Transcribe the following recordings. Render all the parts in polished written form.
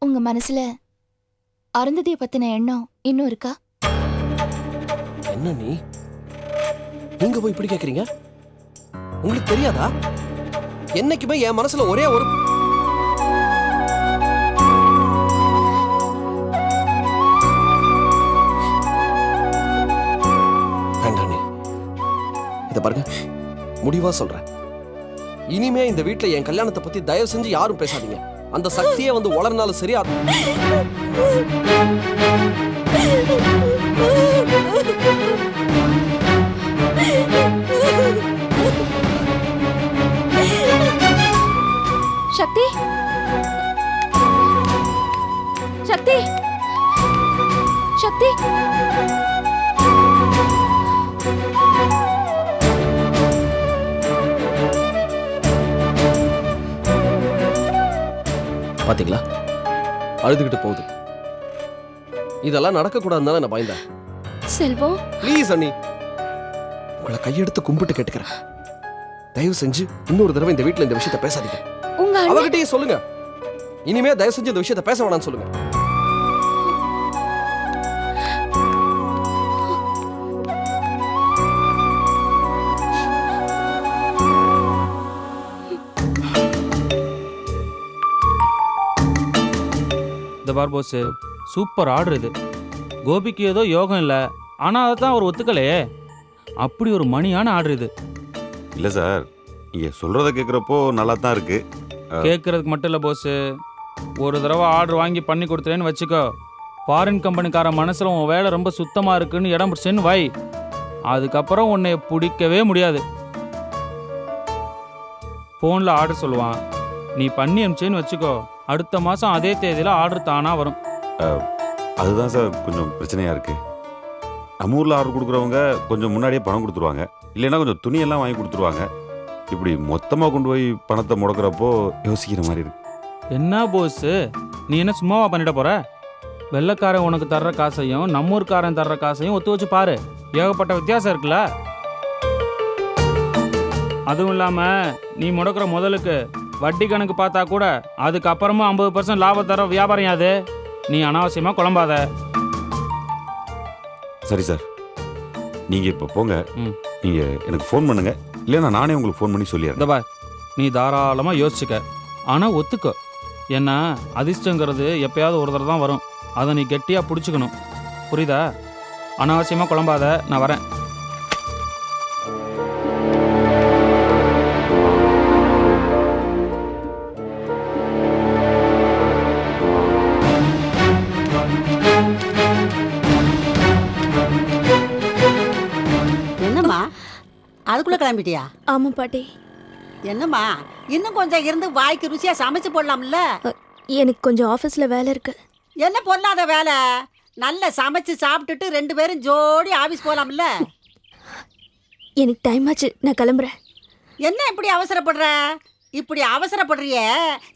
உங்க மனசுல அருந்ததிய பத்தின எண்ணம் இன்னும் இருக்கா? என்ன நீங்க போய் இப்படி கேக்குறீங்க? உங்களுக்கு தெரியாதா? என்னைக்குமே என் மனசுல ஒரே ஒரு வேண்டானே. இத பாருங்க, முடிவா சொல்றேன். இனிமே இந்த வீட்டுல என் கல்யாணத்தை பத்தி தயவு செஞ்சு யாரும் பேசாதீங்க. அந்த சக்தியே வந்து வளர்னாலும் சரி. சக்தி, சக்தி, சக்தி. பாத்தீங்களா, அழுதுகிட்டு போகுது. இதெல்லாம் நடக்க கூடாதுன்னு நான் பயந்தேன். செல்வம், ப்ளீஸ் அண்ணி, உங்களை கையெடுத்து கும்பிட்டு கேட்டுக்கிறேன். தயவு செஞ்சு இன்னொரு தடவை இந்த வீட்டுல இந்த விஷயத்தை பேசாதீங்க. உங்க அவகிட்டயே சொல்லுங்க, இனிமே தயவு செஞ்சு இந்த விஷயத்தை பேச வேணாம்னு சொல்லுங்க. இந்த பார் போஸ், சூப்பர் ஆர்டர் இது. கோபிக்கு ஏதோ யோகம் இல்லை, ஆனால் அதை தான் அவர் ஒத்துக்கலையே. அப்படி ஒரு மணியான ஆர்டர் இது. இல்லை சார், நீங்கள் சொல்கிறத கேட்குறப்போ நல்லா தான் இருக்கு. கேட்கறதுக்கு மட்டும் இல்லை போஸ், ஒரு தடவை ஆர்டர் வாங்கி பண்ணி கொடுத்துறேன்னு வச்சுக்கோ, ஃபாரின் கம்பெனிக்கார மனசில் உன் வேலை ரொம்ப சுத்தமாக இருக்குன்னு இடம் பிடிச்சேன்னு வை, அதுக்கப்புறம் உன்னை பிடிக்கவே முடியாது. ஃபோனில் ஆர்டர் சொல்லுவான், நீ பண்ணி அனுப்பிச்சேன்னு வச்சுக்கோ, அடுத்த மாதம் அதே தேதியில் ஆர்டர் தானாக வரும். அதுதான் சார் கொஞ்சம் பிரச்சனையாக இருக்குது. நம்ம ஊரில் ஆர்டர் கொடுக்குறவங்க கொஞ்சம் முன்னாடியே பணம் கொடுத்துருவாங்க, இல்லைன்னா கொஞ்சம் துணியெல்லாம் வாங்கி கொடுத்துருவாங்க. இப்படி மொத்தமாக கொண்டு போய் பணத்தை முடக்கிறப்போ யோசிக்கிற மாதிரி இருக்கு. என்ன போஸ், நீ என்ன சும்மாவா பண்ணிட போற? வெள்ளைக்காரன் உனக்கு தர்ற காசையும் நம்ம ஊர்க்காரன் தர்ற காசையும் ஒத்து வச்சு பாரு, ஏகப்பட்ட வித்தியாசம் இருக்குல்ல. அதுவும் இல்லாமல் நீ முடக்கிற முதலுக்கு வட்டி கணக்கு பார்த்தா கூட அதுக்கப்புறமா 50% லாபம் தர வியாபாரம் யாது. நீ அனாவசியமாக குழம்பாத. சரி சார், நீங்கள் இப்போ போங்க. நீங்கள் எனக்கு ஃபோன் பண்ணுங்க, இல்லைன்னா நானே உங்களுக்கு ஃபோன் பண்ணி சொல்லிடுறேன். இந்த பார், நீ தாராளமாக யோசிச்சுக்க, ஆனால் ஒத்துக்கோ. ஏன்னா அதிர்ஷ்டங்கிறது எப்பயாவது ஒரு தடவை தான் வரும், அதை நீ கெட்டியாக பிடிச்சிக்கணும், புரியுதா? அனாவசியமாக குழம்பாத, நான் வரேன். என்னம்மா அதுக்குள்ள கிளம்பிட்டியா? ஆமா பாட்டி. என்னம்மா இன்னும் கொஞ்சம் இருந்து வாய்க்கு ருசியா சமைச்சு போடலாம்ல? எனக்கு கொஞ்சம் ஆஃபீஸ்ல வேலை இருக்கு. என்ன பொண்ணாத வேலை? நல்ல சமைச்சு சாப்பிட்டுட்டு 2 பேரும் ஜோடி ஆபீஸ் போலாம்ல? எனக்கு டைம் ஆச்சு, நான் கிளம்புறேன். என்ன இப்படி அவசரப்படுற? இப்படி அவசரப்படுறிய,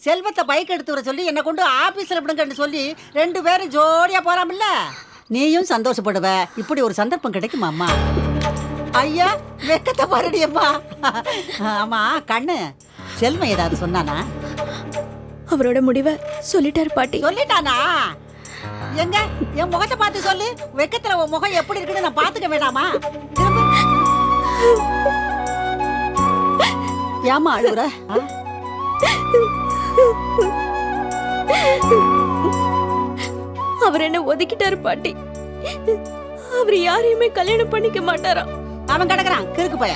செல்வத்தை பைக் எடுத்து வர சொல்லி என்னை கொண்டு ஆபீஸ்ல விடுங்கன்னு சொல்லி 2 பேரும் ஜோடியா போலாம்ல? நீயும் சந்தோஷப்படுவ. இப்படி ஒரு சந்தர்ப்பம் கிடைக்குமாம்மா? ஐயா வெக்கத்தை பாருடியம்மா. ஆமா கண்ணு, செல்வம் ஏதாவது சொன்னானா? அவரோட முடிவை சொல்லிட்டாரு பாட்டி. சொல்லிட்டானா? எங்க என் முகத்தை பார்த்து சொல்லு. வெக்கத்துல உன் முகம் எப்படி இருக்குன்னு நான் பாத்துக்க வேணாமா? ஏமா அழுகுற? அவர் என்ன ஒதுக்கிட்டாரு பாட்டி. அவர் யாரையுமே கல்யாணம் பண்ணிக்க மாட்டாராம். அவன் கிடக்குறான் கிறுக்கு பைய.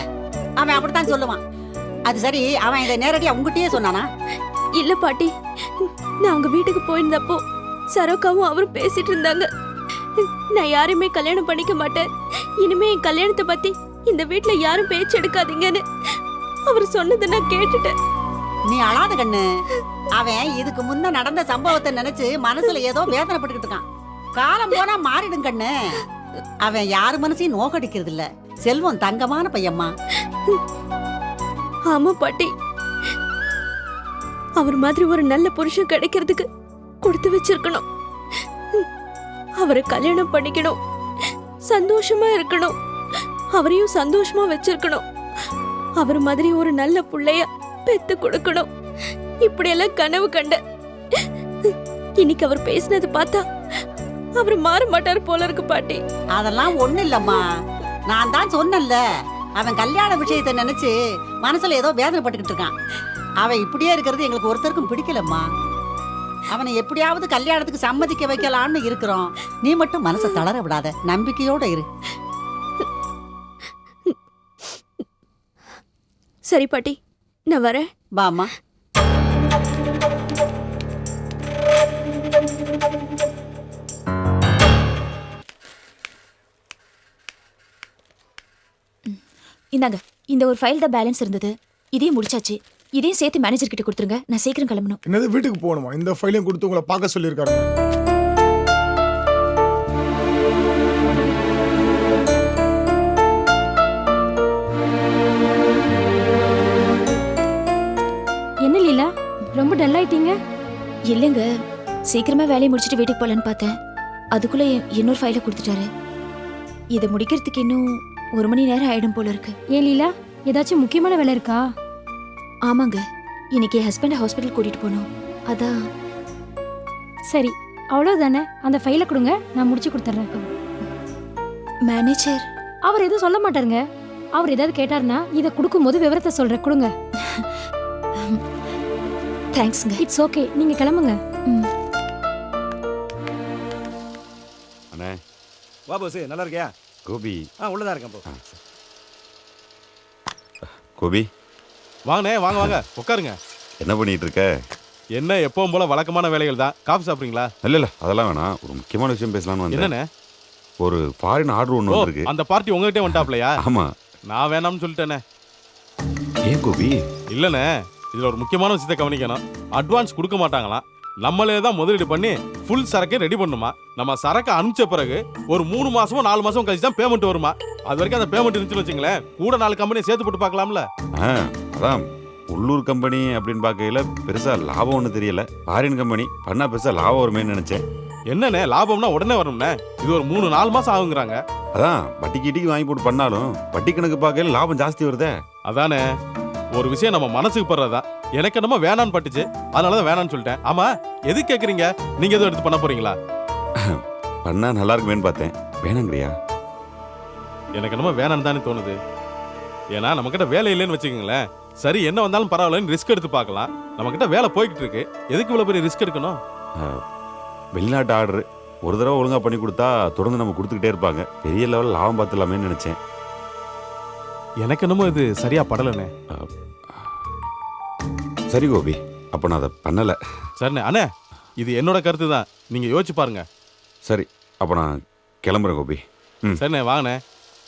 அவன் அப்படித்தான் சொல்லுவான். அது சரி, அவன் இதை நேரடியா உங்ககிட்டயே சொன்னானா? இல்ல பாட்டி, நான் அவங்க வீட்டுக்கு போயிருந்தப்போ சரோக்காவும் அவரும் பேசிட்டு இருந்தாங்க. நான் யாரையுமே கல்யாணம் பண்ணிக்க மாட்டேன், இனிமே என் கல்யாணத்தை பத்தி இந்த வீட்டுல யாரும் பேச்சு எடுக்காதீங்கன்னு அவர் சொன்னதை நான் கேட்டுட்டேன். நீ அழாத கண்ணு. அவன் இதுக்கு முன்ன நடந்த சம்பவத்தை நினைச்சு மனசுல ஏதோ வேதனைப்பட்டுக்கிட்டு இருக்கான். காலம் போனா மாறிடும் கண்ணு. அவன் யாரு மனசையும் நோக்கடிக்கிறது இல்ல. செல்வம் தங்கமான பையம்மா. ஆமா பாட்டி, அவர் மாதிரி ஒரு நல்ல புருஷன் கிடைக்கிறதுக்கு கொடுத்து வச்சிருக்கணும். அவரை கல்யாணம் பண்ணிக்கணும், சந்தோஷமா இருக்கணும், அவரையும் சந்தோஷமா வச்சிருக்கணும், அவர் மாதிரி ஒரு நல்ல புள்ளைய பெத்து கொடுக்கணும். இப்படியெல்லாம் கனவு கண்ட. இன்னைக்கு அவர் பேசினது பார்த்தா அவர் மாற மாட்டாரு போல இருக்கு பாட்டி. அதெல்லாம் ஒண்ணு இல்லம்மா, நான் தான் சொன்னேன்ல, அவன் கல்யாண விஷயத்தை நினைச்சு மனசுல ஏதோ வேதனைப்பட்டுக்கிட்டு இருக்கான். அவன் இப்படியே இருக்கிறது எங்களுக்கு ஒருத்தருக்கும் பிடிக்கலம்மா. அவனை எப்படியாவது கல்யாணத்துக்கு சம்மதிக்க வைக்கலான்னு இருக்கிறோம். நீ மட்டும் மனசை தளர விடாத, நம்பிக்கையோட இரு. சரி பாட்டி, நான் வரேன். பாம்மா. இந்தாங்க, இந்த ஒரு ஃபைல் தான் பேலன்ஸ் இருந்தது. இதையும் முடிச்சாச்சு. இதையும் சேர்த்து மேனேஜர் கிட்ட கொடுத்துருங்க, நான் சீக்கிரம் கிளம்பணும். என்னது வீட்டுக்கு போகணுமா? இந்த ஃபைலையும் கொடுத்து உங்களை பார்க்க சொல்லியிருக்காரு. என்ன லீலா, ரொம்ப டல் ஆயிட்டீங்க? இல்லைங்க, சீக்கிரமா வேலையை முடிச்சுட்டு வீட்டுக்கு போலான்னு பார்த்தேன். அதுக்குள்ள இன்னொரு ஃபைலை கொடுத்துட்டாரு. இதை முடிக்கிறதுக்கு இன்னும் 1 மணி நேரம் ஆயிடும் போல இருக்கு. ஏன் லீலா, ஏதாச்சும் முக்கியமான வேலை இருக்கா? ஆமாங்க, இன்னைக்கு என் ஹஸ்பண்டை ஹாஸ்பிட்டல் கூட்டிட்டு போகணும். அதான். சரி, அவ்வளோதானே. அந்த ஃபைலை கொடுங்க, நான் முடிச்சு கொடுத்துட்றேன். மேனேஜர் அவர் எதுவும் சொல்ல மாட்டாருங்க. அவர் ஏதாவது கேட்டாருன்னா இதை கொடுக்கும்போது விவரத்தை சொல்கிறேன், கொடுங்க. தேங்க்ஸ்ங்க. இட்ஸ் ஓகே, நீங்கள் கிளம்புங்க. அண்ணே. வா போஸ், நல்லா இருக்கியா? கோபி. உள்ளதா இருக்கேன் போ. கோபி, வாங்கண்ணே, வாங்க வாங்க உட்காருங்க. என்ன பண்ணிட்டு இருக்க? என்ன எப்பவும் போல வழக்கமான வேலைகள் தான். காஃபி சாப்பிட்றீங்களா? இல்ல அதெல்லாம் வேணாம், ஒரு முக்கியமான விஷயம் பேசலாம்னு வந்தேன். என்னண்ணே? ஒரு ஃபாரின் ஆர்டர் ஒன்று வந்திருக்கு. அந்த பார்ட்டி உங்ககிட்டே வந்துட்டாப்லையா? ஆமா. நான் வேணாம்னு சொல்லிட்டேனே. ஏன் கோபி? இல்லண்ணே, இதுல ஒரு முக்கியமான விஷயத்தை கவனிக்கணும். அட்வான்ஸ் கொடுக்க மாட்டாங்களாம். நம்மளே தான் முதலீடு பண்ணி ஃபுல் சரக்கு ரெடி பண்ணுமா. நம்ம சரக்கு அனுப்பிச்ச பிறகு ஒரு 3 மாசமோ 4 மாசம் கழிச்சு தான் பேமெண்ட் வருமா. அது வரைக்கும் அந்த பேமெண்ட் இருந்துச்சுன்னு வச்சுங்களேன், கூட 4 கம்பெனியை சேர்த்து போட்டு பார்க்கலாம்ல. அதான் உள்ளூர் கம்பெனி அப்படின்னு பார்க்கையில பெருசா லாபம் ஒன்றும் தெரியல. ஃபாரின் கம்பெனி பண்ணா பெருசா லாபம் வருமேன்னு நினைச்சேன். என்னண்ணே, லாபம்னா உடனே வரும்ண்ணே. இது ஒரு 3-4 மாசம் ஆகுங்கிறாங்க. அதான் வட்டிக்கு இட்டிக்கு வாங்கி போட்டு பண்ணாலும் வட்டி கணக்கு பார்க்கையில லாபம் ஜாஸ்தி வருதே. அதானே, ஒரு விஷயம் நம்ம மனசுக்கு படுறதா. எனக்கு என்னமோ வேணான்னு பட்டுச்சு, அதனாலதான் வேணான்னு சொல்லிட்டேன். ஆமா, எது கேக்குறீங்க? நீங்க எதுவும் எடுத்து பண்ண போறீங்களா? பண்ணா நல்லா இருக்குமேன்னு பார்த்தேன். வேணாங்கிறியா? எனக்கு என்னமோ வேணான்னு தானே தோணுது. ஏன்னா நம்ம கிட்ட வேலை இல்லைன்னு வச்சுக்கோங்களேன். சரி, என்ன வந்தாலும் பரவாயில்லன்னு ரிஸ்க் எடுத்து பார்க்கலாம். நம்ம கிட்ட வேலை போய்கிட்டு இருக்கு, எதுக்கு இவ்வளவு பெரிய ரிஸ்க் எடுக்கணும்? வெளிநாட்டு ஆர்டர் ஒரு தடவை ஒழுங்கா பண்ணி கொடுத்தா தொடர்ந்து நம்ம கொடுத்துக்கிட்டே இருப்பாங்க. பெரிய லெவலில் லாபம் பார்த்துலாமேன்னு நினைச்சேன். எனக்கு என்னமோ இது சரியா படலண்ணே. சரி கோபி, அப்போ நான் அதை பண்ணல. சரிண்ணே. அண்ணே, இது என்னோட கருத்து தான், நீங்க யோசிச்சு பாருங்க. சரி, அப்போ நான் கிளம்புறேன் கோபி. சரிண்ணே, வாங்கண்ணே.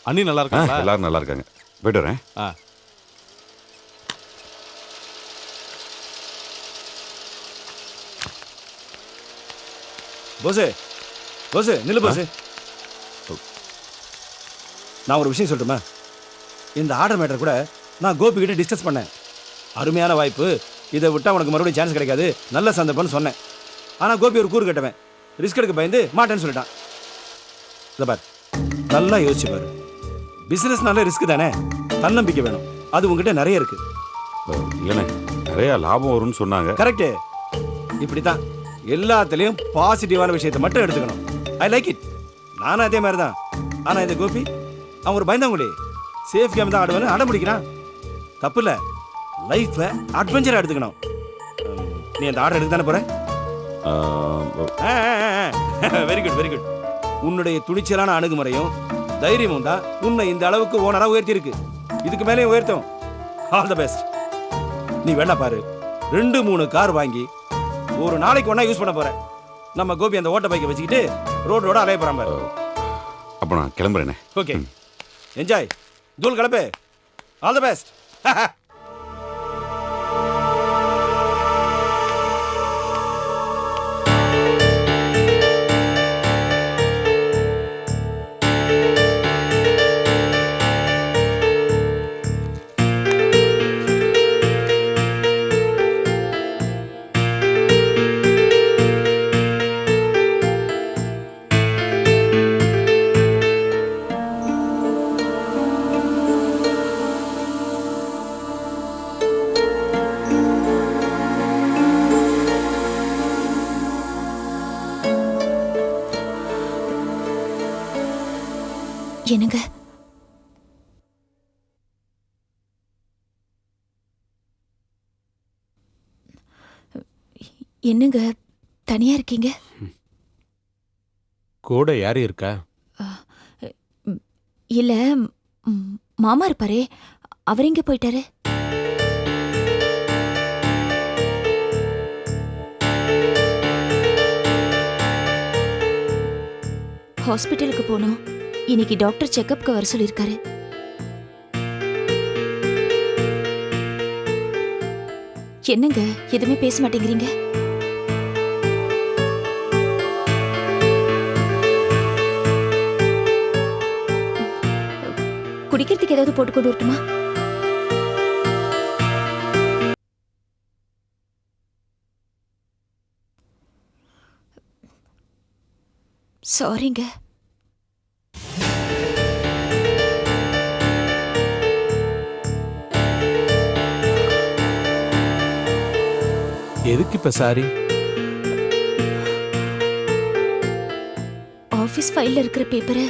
அண்ணி நல்லா இருக்காங்க? எல்லாரும் நல்லா இருக்காங்க. போயிட்டு வரேன். போஸ் போஸ், நில்லு போஸ். நான் ஒரு விஷயம் சொல்லட்டுமா? இந்த ஆர்டர் மேட்டர் கூட நான் கோபி கிட்ட டிஸ்கஸ் பண்ணேன். அருமையான வாய்ப்பு, இதை விட்டா உனக்கு மறுபடியும் சான்ஸ் கிடைக்காது, நல்ல சந்தர்ப்பம்னு சொன்னேன். ஆனால் கோபி ஒரு கூறு கட்டவன், ரிஸ்க் எடுக்க பயந்து மாட்டேன்னு சொல்லிட்டான். இதை பார், நல்லா யோசிச்சு பாரு. பிசினஸ்னால ரிஸ்க் தானே, தன்னம்பிக்கை வேணும். அது உங்ககிட்ட நிறைய இருக்கு. இல்லைண்ணே, நிறைய லாபம் வரும்னு சொன்னாங்க. கரெக்டு. இப்படித்தான் எல்லாத்துலேயும் பாசிட்டிவான விஷயத்தை மட்டும் எடுத்துக்கணும். I like it. நானும் அதே மாதிரி தான். ஆனால் இந்த கோபி அவன் ஒரு பயந்தாங்குடி, சேஃப் கேம் தான் ஆடுவேன்னு அடம் பிடிக்கிறான். தப்பு இல்லை, லைஃப்பை அட்வென்ச்சராக எடுத்துக்கணும். நீ அந்த ஆர்டர் எடுத்து தானே போற? Very good very good. உன்னுடைய துணிச்சலான அணுகுமுறையும் தைரியமும் தான் உன்னை இந்த அளவுக்கு ஓனராக உயர்த்தி இருக்கு. இதுக்கு மேலே உயர்த்தும். All the best. நீ வேணா பாரு, 2-3 கார் வாங்கி ஒரு நாளைக்கு ஒன்னா யூஸ் பண்ண போற. நம்ம கோபி அந்த ஓட்ட பைக்கை வச்சுக்கிட்டு ரோடோட அலைய போறான் பாரு. அப்போ நான் கிளம்புறேனே. Okay, enjoy. தூள் கலப்பு. All the best. என்னங்க என்னங்க தனியா இருக்கீங்க? கூட யாரு இருக்கா? இல்ல மாமா இருப்பாரே, அவர் எங்க போயிட்டாரு? ஹாஸ்பிட்டலுக்கு போனோம். இன்னைக்கு டாக்டர் செக்கப்க்கு வர சொல்லியிருக்காரு. என்னங்க எதுவுமே பேச மாட்டேங்கிறீங்க? குடிக்கிறதுக்கு ஏதாவது போட்டு கொண்டு வரட்டுமா? சாரிங்க. எதுக்கு இப்ப சாரி? ஆபீஸ் ஃபைல்ல இருக்கிற பேப்பரை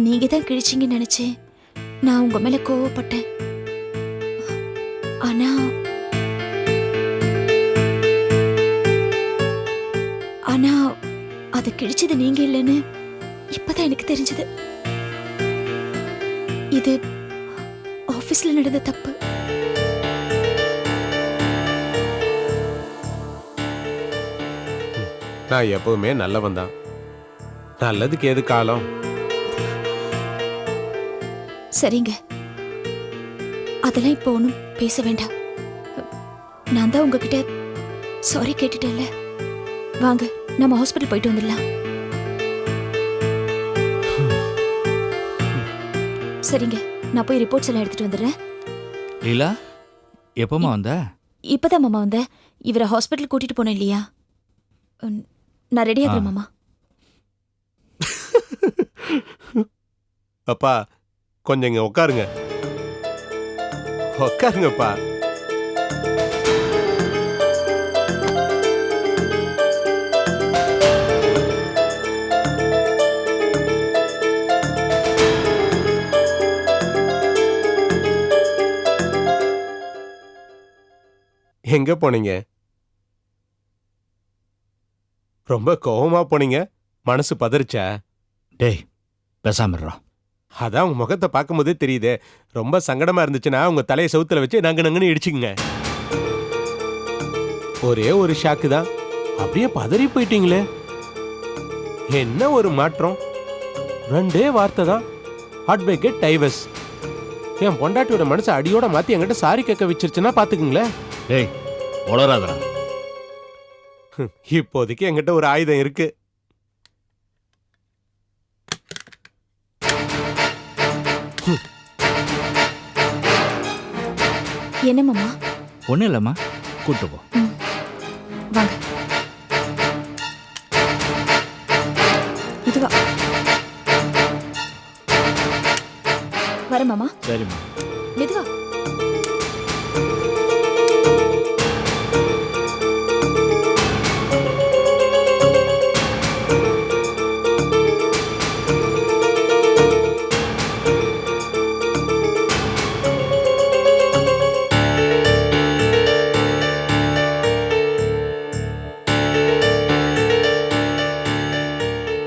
நீங்க தான் கிழிச்சீங்கன்னு நினைச்சேன். நான் உங்க மேல கோவப்பட்டேன். ஆனா ஆனா அது கிழிச்சது நீங்க இல்லைன்னு இப்பதான் எனக்கு தெரிஞ்சது. இது ஆபீஸ்ல நடந்த தப்பு. நான் எப்பவுமே நல்லவன் தான். நல்லதுக்கு எது காலம்? சரிங்க, அதெல்லாம் இப்போ ஒன்றும் பேச வேண்டாம். நான் தான் உங்ககிட்ட சாரி கேட்டுட்டேன்ல. வாங்க நம்ம ஹாஸ்பிட்டல் போயிட்டு வந்துடலாம். சரிங்க, நான் போய் ரிப்போர்ட்ஸ் எல்லாம் எடுத்துட்டு வந்துடுறேன். லீலா எப்பமா வந்த? இப்பதான் மாமா வந்தேன். இவரை ஹாஸ்பிட்டல் கூட்டிட்டு போனேன் இல்லையா? நான் ரெடி ஆகிறேன் மாமா. அப்பா கொஞ்சம் இங்க உட்காருங்க. உட்காருங்கப்பா. எங்க போனீங்க? ரொம்ப கோவமா போனீங்க. மனசு பதறிச்சா? டேய் பேசாம. அதான் உங்க முகத்தை பார்க்கும்போதே தெரியுது. ரொம்ப சங்கடமா இருந்துச்சுன்னா உங்க தலையை செவுத்துல வச்சு நங்குன்னு இடிச்சுக்குங்க. ஒரே ஒரு ஷாக்கு தான், அப்படியே பதறி போயிட்டீங்களே. என்ன ஒரு மாற்றம்! 2 வார்த்தை தான், அட்வொகேட் டைவர்ஸ். என் பொண்டாட்டியோட மனசை அடியோட மாத்தி என்கிட்ட சாரி கேட்க வச்சிருச்சுன்னா பாத்துக்குங்களேன். டேய் வளராதடா. இப்போதைக்கு என்கிட்ட ஒரு ஆயுதம் இருக்கு. என்ன மாமா? ஒன்றும் இல்லைம்மா, கூட்டு போ. வாங்க. இதுவா வர மாமா. சரிம்மா. மெதுவா.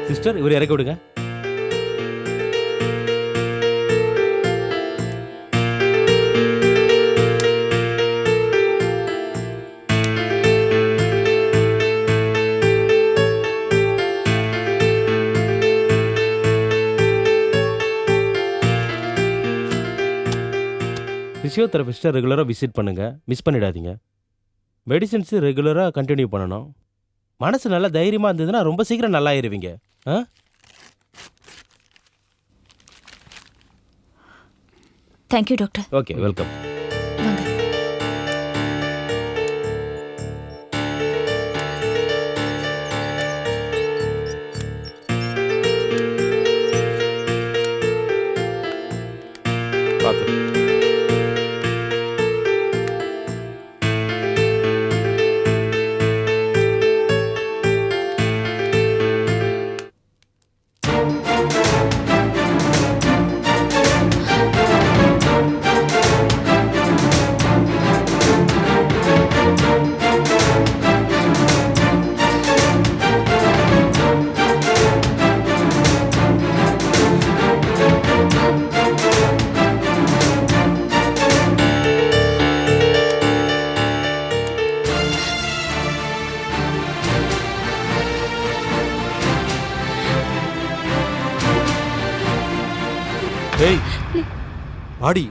சிஸ்டர், இவர் இறக்கி விடுங்க. ஃபிசியோதெரபிஸ்ட்டை ரெகுலராக விசிட் பண்ணுங்க, மிஸ் பண்ணிடாதீங்க. மெடிசின்ஸு ரெகுலராக கண்டினியூ பண்ணணும். மனசு நல்லா தைரியமாக இருந்ததுன்னா ரொம்ப சீக்கிரம் நல்லா ஆயிருவீங்க. Thank you doctor. Okay, welcome. வாங்க. பார்த்து ஆடி